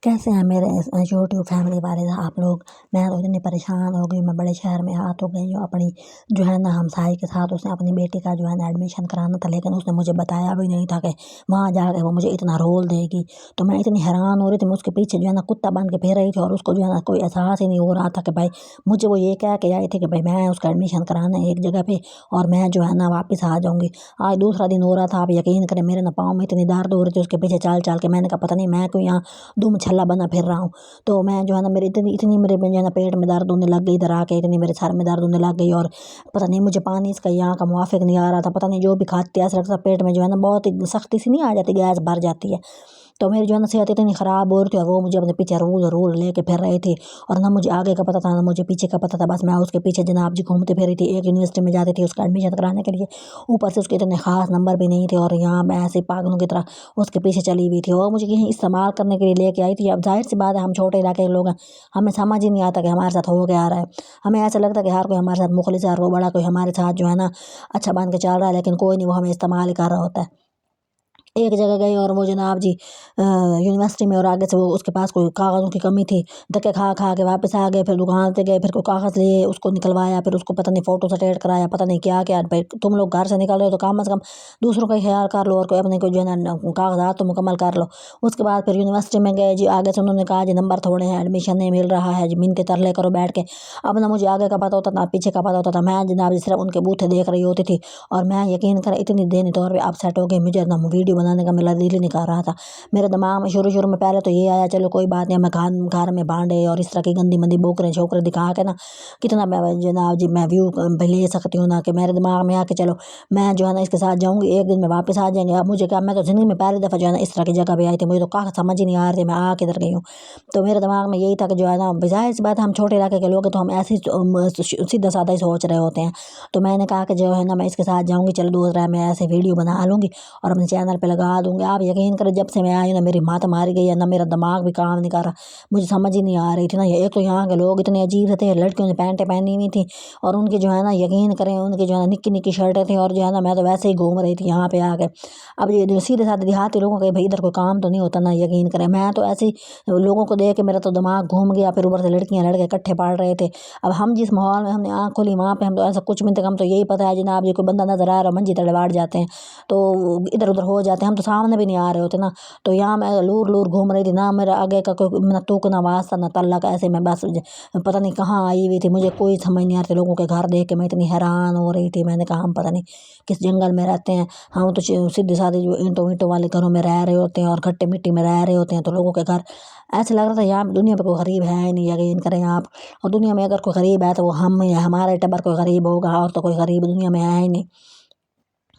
कैसे हैं मेरे यूट्यूब फैमिली वाले आप लोग। मैं तो इतनी परेशान हो गई, मैं बड़े शहर में आ तो गई हूँ अपनी जो है ना हमसाई के साथ। उसने अपनी बेटी का जो है ना एडमिशन कराना था, लेकिन उसने मुझे बताया भी नहीं था कि वहाँ जाके वो मुझे इतना रोल देगी। तो मैं इतनी हैरान हो रही थी, मैं उसके पीछे जो है ना कुत्ता बन के फिर रही थी और उसको जो है ना कोई एहसास ही नहीं हो रहा था कि भाई मुझे वो ये कह के आई थी कि भाई मैं उसका एडमिशन कराना है एक जगह पे और मैं जो है ना वापस आ जाऊँगी। आज दूसरा दिन हो रहा था, आप यकीन करें मेरे ना पाँव में इतनी दर्द हो रही थी उसके पीछे चल चल के। मैंने कहा पता नहीं मैं क्यों यहाँ दुम छल्ला बना फिर रहा हूँ। तो मैं जो है ना मेरी इतनी इतनी मेरे में जो है ना पेट में दर्द होने लग गई, इधर आके इतनी मेरे सर में दर्द होने लग गई और पता नहीं मुझे पानी इसका यहाँ का मुआफिक नहीं आ रहा था। पता नहीं जो भी खाती है ऐसा लगता पेट में जो है ना बहुत सख्ती सी नहीं आ जाती, गैस भर जाती है। तो मेरी जो है ना सेहत इतनी ख़राब हो रही थी और वो मुझे अपने पीछे रोल रोल लेके फिर रहे थे और ना मुझे आगे का पता था ना मुझे पीछे का पता था। बस मैं उसके पीछे जनाब जी घूमती फिर रही थी। एक यूनिवर्सिटी में जाती थी उसका एडमिशन कराने के लिए, ऊपर से उसके इतने खास नंबर भी नहीं थे और यहाँ मैं ऐसे पागलों की तरह उसके पीछे चली हुई थी। और मुझे कहीं इस्तेमाल करने के लिए लेके आई थी। अब जाहिर सी बात है हम छोटे इलाके के लोग हैं, हमें समझ ही नहीं आता कि हमारे साथ हो क्या आ रहा है। हमें ऐसा लगता है कि हर कोई हमारे साथ मुखलिस है और वो बड़ा कोई हमारे साथ जो है ना अच्छा बन के चल रहा है, लेकिन कोई नहीं, वो हमें इस्तेमाल ही कर रहा होता है। एक जगह गई और वो जनाब जी यूनिवर्सिटी में और आगे से वो उसके पास कोई कागज़ों की कमी थी, धक्के खा खा के वापस आ गए। फिर दुकान पे गए, फिर कोई कागज़ लिए, उसको निकलवाया, फिर उसको पता नहीं फ़ोटो स्टेट कराया, पता नहीं क्या क्या। भाई तुम लोग घर से निकल रहे हो तो कम से कम दूसरों का ख्याल कर लो और कोई अपने को जो है ना कागजात तो मुकम्मल कर लो। उसके बाद फिर यूनिवर्सिटी में गए जी, आगे से उन्होंने कहा जी नंबर थोड़े हैं, एडमिशन नहीं मिल रहा है जी, मिनके तरले करो बैठ के। अब ना मुझे आगे का पता होता ना पीछे का पता होता था, मैं जनाब जी सिर्फ उनके बूथे देख रही होती थी। और मैं यकीन करें इतनी देनी तौर पर अपसेट हो गई, मुझे ना वीडियो बनाने का मेरा दिल नहीं कर रहा था। मेरे दिमाग में शुरू में पहले तो ये आया चलो कोई बात नहीं, मैं घर में भांडे और इस तरह की गंदी मंदी बोकरे छोकरे दिखा के ना कितना मैं जनाब जी मैं व्यू ले सकती हूँ ना, कि मेरे दिमाग में आके चलो मैं जो है ना इसके साथ जाऊँगी, एक दिन में वापस आ जाएंगे। अब मुझे क्या, मैं तो ज़िंदगी में पहली दफ़ा जो है ना इस तरह की जगह पे आई थी, मुझे तो कहा समझ ही नहीं आ रही थी मैं आ किधर गई हूँ। तो मेरे दिमाग में यही था कि जो है ना ज़ाहिर सी बात है हम छोटे इलाके के लोग हैं तो हम ऐसे ही सीधा साधा ही सोच रहे होते हैं। तो मैंने कहा कि जो है ना मैं इसके साथ जाऊँगी, चलो दूसरा मैं ऐसे वीडियो बना लूँगी और अपने चैनल पे लगा दूँगी। आप यकीन करें जब से मैं आई ना मेरी मात मारी गई है, ना मेरा दिमाग भी काम नहीं कर रहा, मुझे समझ ही नहीं आ रही थी ना। एक तो यहाँ के लोग इतने अजीब थे, लड़कियों ने पैंटें पहनी हुई थी और उनकी जो है ना यकीन करें उनकी जो है ना निक्की निक्की शर्टें थी और जो है ना मैं तो वैसे ही घूम रही थी यहाँ पे आके। अब ये जो सीधे साधे देहाती लोगों के भाई इधर कोई काम तो नहीं होता ना, यकीन करें मैं तो ऐसे ही लोगों को देख के मेरा तो दिमाग घूम गया। फिर ऊपर से लड़कियाँ लड़के इकट्ठे पड़ रहे थे। अब हम जिस माहौल में हमने आँख खोली वहाँ पे हम तो ऐसा कुछ भी कम तो यही पता है जनाब जी कोई बंदा नजर आ रहा है मंजी तले बैठ जाते हैं तो इधर उधर हो जाते हैं, हम तो सामने भी नहीं आ रहे होते ना। तो यहाँ मैं लूर लूर घूम रही थी, ना मेरा आगे का कोई ना तुक ना वास्ता ना तल्ला ऐसे मैं बस पता नहीं कहाँ आई हुई थी, मुझे कोई समझ नहीं आ रही थी। लोगों के घर देख के मैं इतनी हैरान हो रही थी। मैंने कहा हम पता नहीं किस जंगल में रहते हैं, हम तो सीधे साधे जो ईंटों ईंटों वाले घरों में रह रहे होते हैं और खट्टे मिट्टी में रह रहे होते हैं। तो लोगों के घर ऐसे लग रहा था यहाँ दुनिया पे कोई गरीब है ही नहीं, यकीन करें आप। और दुनिया में अगर कोई गरीब है तो वो हम ही है, हमारे टब्बर कोई गरीब होगा और तो कोई गरीब दुनिया में है ही नहीं।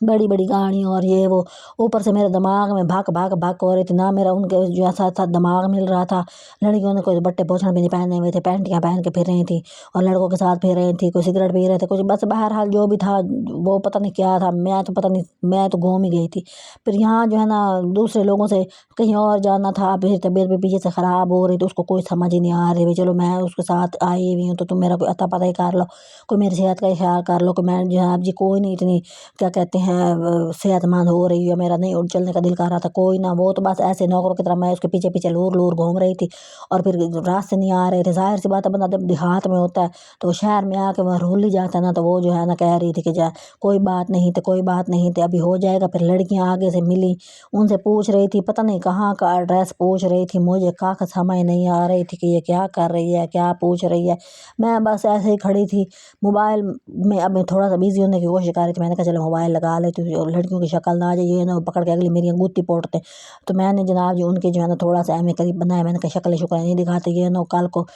बड़ी बड़ी गाड़ी और ये वो, ऊपर से मेरे दिमाग में भक भक भक हो रही थी ना, मेरा उनके जो है साथ साथ दिमाग मिल रहा था। लड़कियों ने कोई बट्टे पोछण भी नहीं पहने हुए थे, पैंटियाँ पहन के फिर रही थी और लड़कों के साथ फिर रही थी, कोई सिगरेट पी रहे थे, कुछ बस बहरहाल जो भी था वो पता नहीं क्या था। मैं तो पता नहीं, मैं तो घूम ही गई थी। फिर यहाँ जो है ना दूसरे लोगों से कहीं और जाना था, फिर तबीयत भी पीछे से ख़राब हो रही थी, उसको कोई समझ ही नहीं आ रही भाई चलो मैं उसके साथ आई हुई हूँ तो तुम मेरा कोई अता पता ही कर लो, कोई मेरी सेहत का ही ख्याल कर लो। कोई मैं जनाब जी कोई नहीं इतनी क्या कहते हैं सेहतमंद हो रही है, मेरा नहीं चलने का दिल कर रहा था कोई ना। वो तो बस ऐसे नौकरों की तरह मैं उसके पीछे पीछे लूर लूर घूम रही थी और फिर रास्ते नहीं आ रहे थे। जाहिर सी बात है बंदा जब देहात में होता है तो शहर में आके वह रोल ही जाता है ना। तो वो जो है ना कह रही थी कि जा कोई बात नहीं तो कोई बात नहीं तो अभी हो जाएगा। फिर लड़कियां आगे से मिली, उनसे पूछ रही थी पता नहीं कहाँ का एड्रेस पूछ रही थी, मुझे का समझ नहीं आ रही थी कि ये क्या कर रही है क्या पूछ रही है। मैं बस ऐसे ही खड़ी थी मोबाइल में, अब मैं थोड़ा सा बिजी होने की कोशिश कर रही थी। मैंने कहा चलो मोबाइल लगा लेती हूँ और लड़कियों की शक्ल ना आ जाए, ये ना पकड़ के अगली मेरी अंगूठी पोड़ते। तो मैंने जनाब जी उनके जो है ना थोड़ा सा एम करीब बनाया, मैंने कहा शक्ल शुक्ल नहीं दिखाते ये ना कल को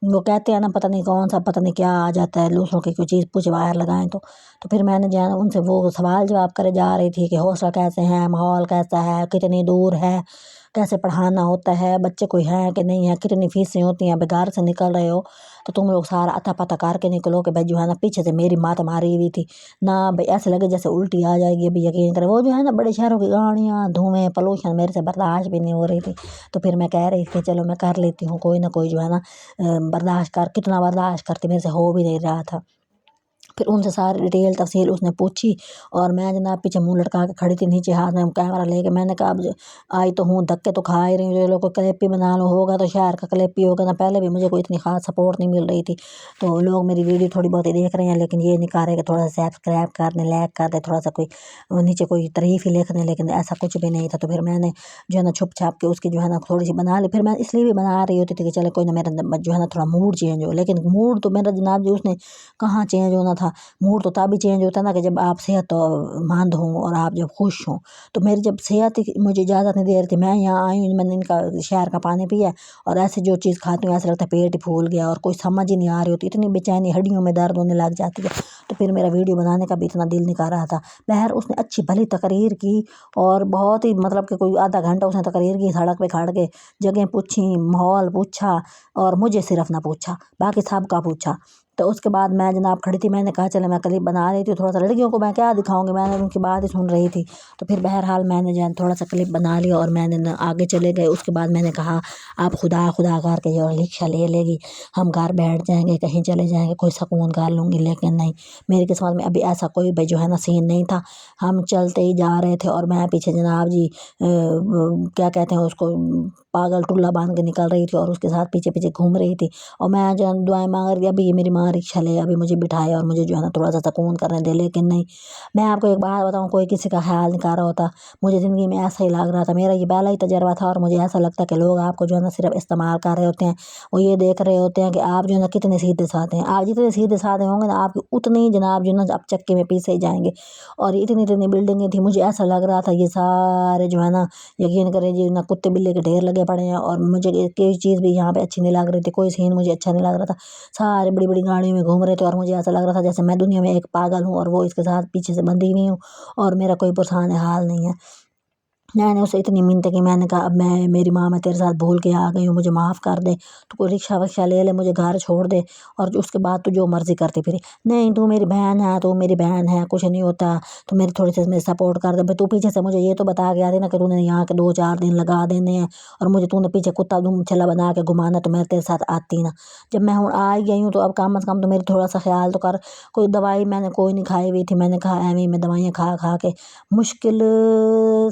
वो कहते हैं ना पता नहीं कौन सा पता नहीं क्या आ जाता है, दूसरों की कोई चीज़ पूछ बाहर लगाएं। तो फिर मैंने जो है ना उनसे वो सवाल जवाब करे जा रही थी कि हौसला कैसे है, माहौल कैसा है, कितनी दूर है, कैसे पढ़ाना होता है, बच्चे कोई हैं कि नहीं है, कितनी फीसें होती हैं, बेकार से निकल रहे हो तो तुम लोग सारा अता पता करके निकलो। कि भाई जो है ना पीछे से मेरी मात मारी हुई थी ना, भाई ऐसे लगे जैसे उल्टी आ जाएगी। अभी यकीन करें वो जो है ना बड़े शहरों की गाड़ियाँ धुएं पोल्यूशन मेरे से बर्दाश्त भी नहीं हो रही थी। तो फिर मैं कह रही थी चलो मैं कर लेती हूँ कोई ना कोई जो है ना बर्दाश्त कर, कितना बर्दाश्त करती, मेरे से हो भी नहीं रहा था। फिर उनसे सारी डिटेल तफसील उसने पूछी और मैं जनाब पीछे मुंह लटका के खड़ी थी, नीचे हाथ में कैमरा लेके। मैंने कहा अब आई तो हूँ, धक्के तो खा ही रही हूँ, जो लोग क्लिप ही बना लो, होगा तो शहर का क्लिप ही होगा ना। पहले भी मुझे कोई इतनी खास सपोर्ट नहीं मिल रही थी, तो लोग मेरी वीडियो थोड़ी बहुत ही देख रहे हैं, लेकिन ये नहीं कर रहे कि थोड़ा सा सब्सक्राइब कर दें, लाइक कर दें, थोड़ा सा कोई नीचे कोई तारीफ ही लिख दें, लेकिन ऐसा कुछ भी नहीं था। तो फिर मैंने जो है ना छुप छाप के उसकी जो है ना थोड़ी सी बना ली। फिर मैं इसलिए भी बना रही होती थी कि चले कोई ना मेरा जो है ना थोड़ा मूड चेंज हो, लेकिन मूड तो मेरा जनाब जी उसने कहाँ चेंज होना था। मूड तो तभी चेंज होता ना कि जब आप सेहत मंद हों और आप जब खुश हों। तो मेरी जब सेहत मुझे इजाज़त नहीं दे रही थी, मैं यहाँ आई हूँ, मैंने इनका शहर का पानी पिया और ऐसे जो चीज़ खाती हूँ ऐसा लगता है पेट ही फूल गया और कोई समझ ही नहीं आ रही होती, इतनी बेचैनी, हड्डियों में दर्द होने लग जाती है। तो फिर मेरा वीडियो बनाने का भी इतना दिल नहीं कर रहा था। बहर उसने अच्छी भली तकरीर की और बहुत ही मतलब कि कोई आधा घंटा उसने तकरीर की, सड़क पे खड़ के जगह पूछी, माहौल पूछा और मुझे सिर्फ ना पूछा, बाकी सबका पूछा। तो उसके बाद मैं जनाब खड़ी थी, मैंने कहा चले मैं क्लिप बना रही थी, थोड़ा सा लड़कियों को मैं क्या दिखाऊंगी, मैंने उनकी बात ही सुन रही थी। तो फिर बहरहाल मैंने जो है थोड़ा सा क्लिप बना लिया और मैंने आगे चले गए। उसके बाद मैंने कहा आप खुदा खुदा करके जो रिक्शा ले लेगी, हम घर बैठ जाएंगे, कहीं चले जाएंगे, कोई सुकून कर लूँगी। लेकिन नहीं, मेरी किस्मत में अभी ऐसा कोई भाई जो है ना सीन नहीं था। हम चलते ही जा रहे थे और मैं पीछे जनाब जी क्या कहते हैं उसको, पागल टुल्ला बांध के निकल रही थी और उसके साथ पीछे पीछे घूम रही थी। और मैं जो है दुआएं मांग रही, अभी ये मेरी माँ रिक्शा ले, अभी मुझे बिठाए और मुझे जो है ना थोड़ा सा सुकून करने दे। लेकिन नहीं, मैं आपको एक बात बताऊँ, कोई किसी का ख्याल नहीं कर रहा होता। मुझे ज़िंदगी में ऐसा ही लग रहा था, मेरा ये पहला ही तजर्बा था और मुझे ऐसा लगता है कि लोग आपको जो है ना सिर्फ इस्तेमाल कर रहे होते हैं। वो ये देख रहे होते हैं कि आप जो है ना कितने सीधे साधे हैं। आप जितने सीधे साधे होंगे ना, आप उतने ही जनाब जो है ना आप चक्के में पीसे ही जाएंगे। और इतनी इतनी बिल्डिंगें थी, मुझे ऐसा लग रहा था ये सारे जो है ना, यकीन करें जी ना, कुत्ते बिल्ली के ढेर लगे पड़े हैं। और मुझे कोई चीज़ भी यहाँ पे अच्छी नहीं लग रही थी, कोई सीन मुझे अच्छा नहीं लग रहा था। सारे बड़ी बड़ी गाड़ियों में घूम रहे थे और मुझे ऐसा लग रहा था जैसे मैं दुनिया में एक पागल हूँ और वो इसके साथ पीछे से बंधी हुई हूँ और मेरा कोई पुरसान हाल नहीं है। मैंने उससे इतनी मिन्नतें की, मैंने कहा अब मेरी माँ मैं तेरे साथ भूल के आ गई हूँ, मुझे माफ़ कर दे, तू कोई रिक्शा वक्शा ले ले, मुझे घर छोड़ दे और उसके बाद तू जो मर्जी करती फिरी। नहीं, तू मेरी बहन है, तू मेरी बहन है, कुछ नहीं होता, तू मेरी थोड़ी सी मेरी सपोर्ट कर दे भाई। तू पीछे से मुझे ये तो बता के आ रही ना कि तूने यहाँ के 2-4 दिन लगा देने हैं और मुझे तूने पीछे कुत्ता दुम छला बना के घुमाना, तो मैं तेरे साथ आती ना। जब मैं हूँ आ ही गई हूँ तो अब कम से कम तो मेरी थोड़ा सा ख्याल तो कर। कोई दवाई मैंने कोई नहीं खाई हुई थी, मैंने कहा एवं मैं दवाइयाँ खा खा के मुश्किल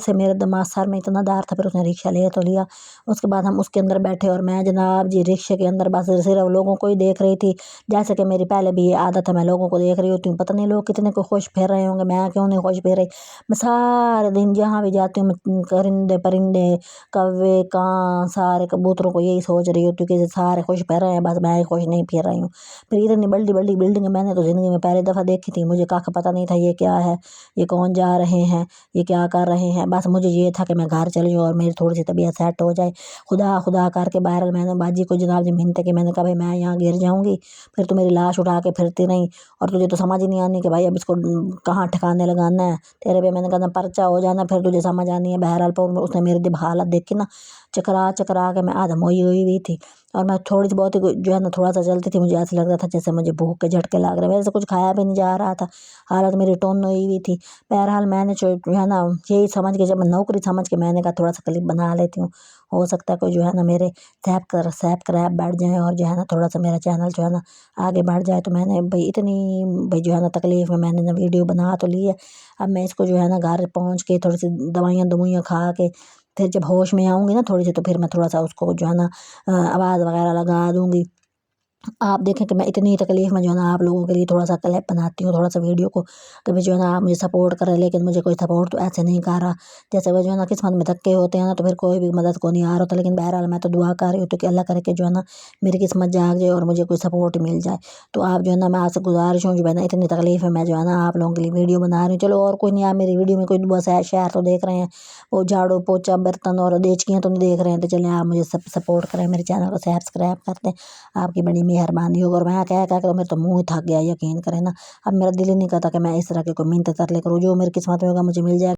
से मेरे दिमाग सर में इतना दार था। फिर उसने रिक्शा ले तो लिया। उसके बाद हम उसके अंदर बैठे और मैं जनाब जी रिक्शे के अंदर बस सिर्फ लोगों को ही देख रही थी। जैसे कि मेरी पहले भी ये आदत है, मैं लोगों को देख रही होती हूँ, पता नहीं लोग कितने को खुश फिर रहे होंगे, मैं क्यों नहीं खुश फिर रही। मैं सारे दिन जहाँ भी जाती हूँ मैं परिंदे परिंदे कौवे कां सारे कबूतरों को यही सोच रही होती हूँ कि सारे खुश फिर रहे हैं, बस मैं ही खुश नहीं फिर रही हूँ। फिर इतनी बड़ी बड़ी बिल्डिंग मैंने तो ज़िंदगी में पहली दफ़ा देखी थी, मुझे कख पता नहीं था ये क्या है, ये कौन जा रहे हैं, ये क्या कर रहे हैं। बस मुझे ये था कि मैं घर चली जाऊँ और मेरी थोड़ी सी तबीयत सेट हो जाए। खुदा खुदा करके बहरहाल मैंने बाजी को जनाब जी मिन्नतें की, मैंने कहा भाई मैं यहाँ गिर जाऊँगी, फिर तो मेरी लाश उठा के फिरती नहीं और तुझे तो समझ ही नहीं आनी कि भाई अब इसको कहाँ ठिकाने लगाना है तेरे पे। मैंने कहा पर्चा हो जाना फिर तुझे समझ आनी है। बहरहाल पर उसने मेरी जब हालत देखी ना, चकरा चकरा के मैं आधा मोई हुई थी और मैं थोड़ी सी बहुत ही जो है ना थोड़ा सा चलती थी, मुझे ऐसा लग रहा था जैसे मुझे भूख के झटके लग रहे, वैसे कुछ खाया भी नहीं जा रहा था, हालत मेरी टोन हुई थी। बहरहाल मैंने जो है ना यही समझ के, जब मैं नौकरी समझ के मैंने कहा थोड़ा सा क्लिप बना लेती हूँ, हो सकता है कोई जो है ना मेरे सब्सक्राइब बढ़ जाए और जो है ना थोड़ा सा मेरा चैनल जो है ना आगे बढ़ जाए। तो मैंने भाई इतनी भाई जो है ना तकलीफ़ में मैंने ना वीडियो बना तो ली है। अब मैं इसको जो है ना घर पहुँच के थोड़ी सी दवाइयाँ खा के फिर जब होश में आऊँगी ना थोड़ी सी, तो फिर मैं थोड़ा सा उसको जो है ना आवाज़ वगैरह लगा दूँगी। आप देखें कि मैं इतनी तकलीफ़ में जो है ना आप लोगों के लिए थोड़ा सा क्लिप बनाती हूँ, थोड़ा सा वीडियो को, कभी जो है ना आप मुझे सपोर्ट करें, लेकिन मुझे कोई सपोर्ट तो ऐसे नहीं कर रहा। जैसे वो जो है ना किस्मत में धक्के होते हैं ना, तो फिर कोई भी मदद को नहीं आ रहा होता। लेकिन बहरहाल मैं तो दुआ कर रही हूँ तो कि अल्लाह करे कि जो है ना मेरी किस्मत जाग जाए और मुझे कोई सपोर्ट मिल जाए। तो आप जो है ना मैं आपसे गुजारिश हूँ, जो है ना इतनी तकलीफ़ है, मैं जो है ना आप लोगों के लिए वीडियो बना रही हूँ। चलो और कोई नहीं, आप मेरी वीडियो में कोई बस है शहर तो देख रहे हैं, वो झाड़ू पोछा बर्तन और देचकियाँ तो नहीं देख रहे हैं, तो चलें आप मुझे सपोर्ट करें, मेरे चैनल को सब्सक्राइब कर दें, आपकी बड़ी मेहरबानी होगी। और मैं कह के तो मेरे तो मुँह ही थक गया, यकीन करें ना। अब मेरा दिल ही नहीं करता कि मैं इस तरह की कोई मिन्नत तरले करूँ, जो मेरी किस्मत में होगा मुझे मिल जाएगा।